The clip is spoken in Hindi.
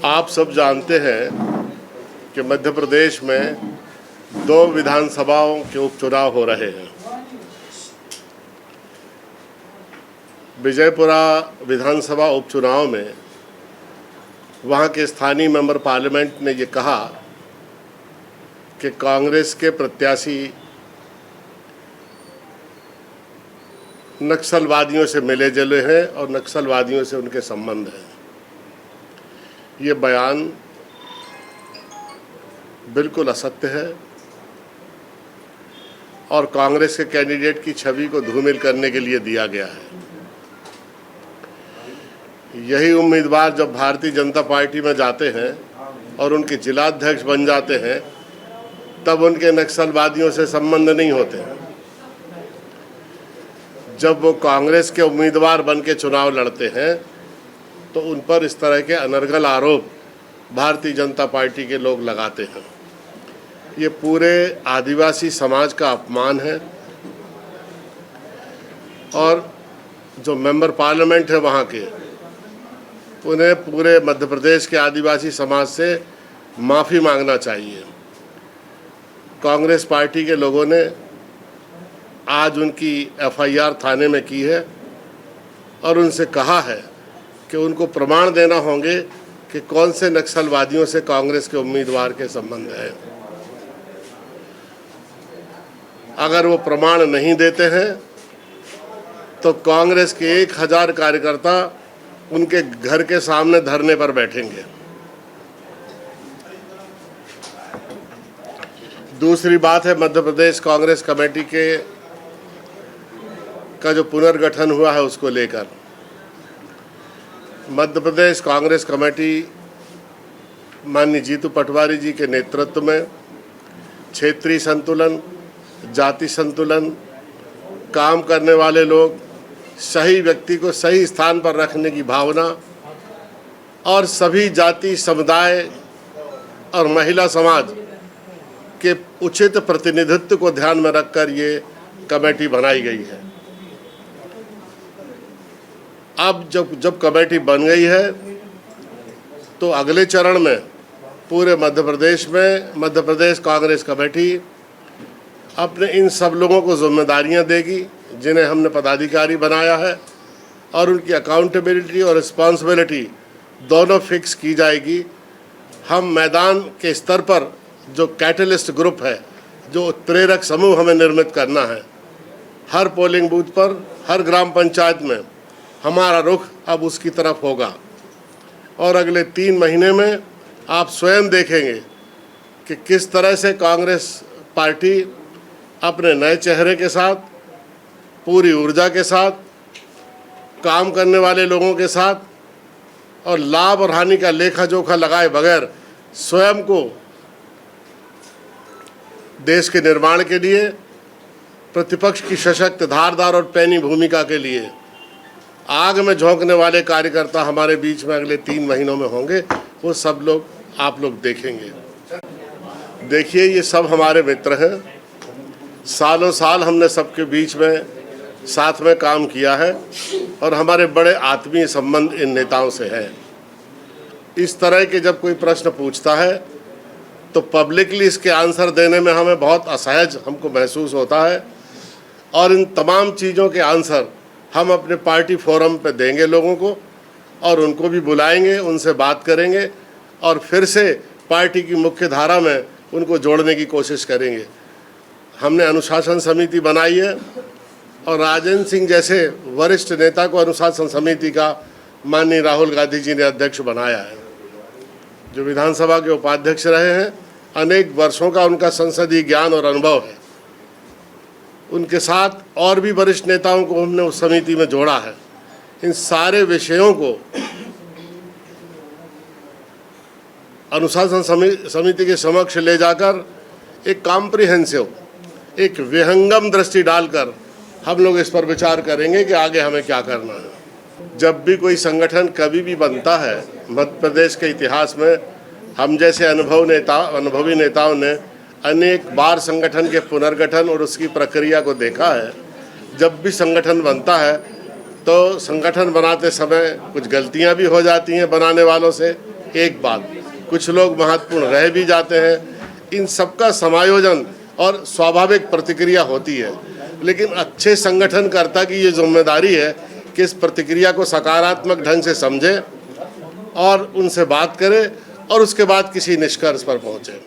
आप सब जानते हैं कि मध्य प्रदेश में 2 विधानसभाओं के उपचुनाव हो रहे हैं। विजयपुरा विधानसभा उपचुनाव में वहाँ के स्थानीय मेंबर पार्लियामेंट ने ये कहा कि कांग्रेस के प्रत्याशी नक्सलवादियों से मिले जुले हैं और नक्सलवादियों से उनके संबंध हैं। ये बयान बिल्कुल असत्य है और कांग्रेस के कैंडिडेट की छवि को धूमिल करने के लिए दिया गया है। यही उम्मीदवार जब भारतीय जनता पार्टी में जाते हैं और उनके जिलाध्यक्ष बन जाते हैं तब उनके नक्सलवादियों से संबंध नहीं होते हैं। जब वो कांग्रेस के उम्मीदवार बन के चुनाव लड़ते हैं तो उन पर इस तरह के अनर्गल आरोप भारतीय जनता पार्टी के लोग लगाते हैं। ये पूरे आदिवासी समाज का अपमान है और जो मेंबर पार्लियामेंट है वहाँ के, उन्हें पूरे मध्य प्रदेश के आदिवासी समाज से माफ़ी मांगना चाहिए। कांग्रेस पार्टी के लोगों ने आज उनकी एफआईआर थाने में की है और उनसे कहा है कि उनको प्रमाण देना होंगे कि कौन से नक्सलवादियों से कांग्रेस के उम्मीदवार के संबंध है। अगर वो प्रमाण नहीं देते हैं तो कांग्रेस के 1000 कार्यकर्ता उनके घर के सामने धरने पर बैठेंगे। दूसरी बात है, मध्य प्रदेश कांग्रेस कमेटी का जो पुनर्गठन हुआ है उसको लेकर मध्य प्रदेश कांग्रेस कमेटी माननीय जीतू पटवारी जी के नेतृत्व में क्षेत्रीय संतुलन, जाति संतुलन, काम करने वाले लोग, सही व्यक्ति को सही स्थान पर रखने की भावना और सभी जाति समुदाय और महिला समाज के उचित प्रतिनिधित्व को ध्यान में रखकर ये कमेटी बनाई गई है। अब जब कमेटी बन गई है तो अगले चरण में पूरे मध्य प्रदेश में मध्य प्रदेश कांग्रेस कमेटी अपने इन सब लोगों को जिम्मेदारियां देगी जिन्हें हमने पदाधिकारी बनाया है और उनकी अकाउंटेबिलिटी और रिस्पॉन्सिबिलिटी दोनों फिक्स की जाएगी। हम मैदान के स्तर पर जो कैटलिस्ट ग्रुप है, जो उत्प्रेरक समूह हमें निर्मित करना है, हर पोलिंग बूथ पर, हर ग्राम पंचायत में हमारा रुख अब उसकी तरफ होगा और अगले 3 महीने में आप स्वयं देखेंगे कि किस तरह से कांग्रेस पार्टी अपने नए चेहरे के साथ, पूरी ऊर्जा के साथ, काम करने वाले लोगों के साथ और लाभ और हानि का लेखा जोखा लगाए बगैर स्वयं को देश के निर्माण के लिए, प्रतिपक्ष की सशक्त, धारदार और पैनी भूमिका के लिए आग में झोंकने वाले कार्यकर्ता हमारे बीच में अगले 3 महीनों में होंगे। वो सब लोग आप लोग देखेंगे। देखिए, ये सब हमारे मित्र हैं। सालों साल हमने सबके बीच में साथ में काम किया है और हमारे बड़े आत्मीय संबंध इन नेताओं से है। इस तरह के जब कोई प्रश्न पूछता है तो पब्लिकली इसके आंसर देने में हमें बहुत असहज हमको महसूस होता है और इन तमाम चीज़ों के आंसर हम अपने पार्टी फोरम पे देंगे लोगों को और उनको भी बुलाएंगे, उनसे बात करेंगे और फिर से पार्टी की मुख्य धारा में उनको जोड़ने की कोशिश करेंगे। हमने अनुशासन समिति बनाई है और राजेंद्र सिंह जैसे वरिष्ठ नेता को अनुशासन समिति का माननीय राहुल गांधी जी ने अध्यक्ष बनाया है, जो विधानसभा के उपाध्यक्ष रहे हैं। अनेक वर्षों का उनका संसदीय ज्ञान और अनुभव है। उनके साथ और भी वरिष्ठ नेताओं को हमने उस समिति में जोड़ा है। इन सारे विषयों को अनुशासन समिति के समक्ष ले जाकर एक कॉम्प्रिहेंसिव, एक विहंगम दृष्टि डालकर हम लोग इस पर विचार करेंगे कि आगे हमें क्या करना है। जब भी कोई संगठन कभी भी बनता है मध्य प्रदेश के इतिहास में, हम जैसे अनुभवी नेताओं ने अनेक बार संगठन के पुनर्गठन और उसकी प्रक्रिया को देखा है। जब भी संगठन बनता है तो संगठन बनाते समय कुछ गलतियां भी हो जाती हैं बनाने वालों से, एक बात, कुछ लोग महत्वपूर्ण रह भी जाते हैं। इन सबका समायोजन और स्वाभाविक प्रतिक्रिया होती है, लेकिन अच्छे संगठनकर्ता की ये जिम्मेदारी है कि इस प्रतिक्रिया को सकारात्मक ढंग से समझे और उनसे बात करे और उसके बाद किसी निष्कर्ष पर पहुँचे।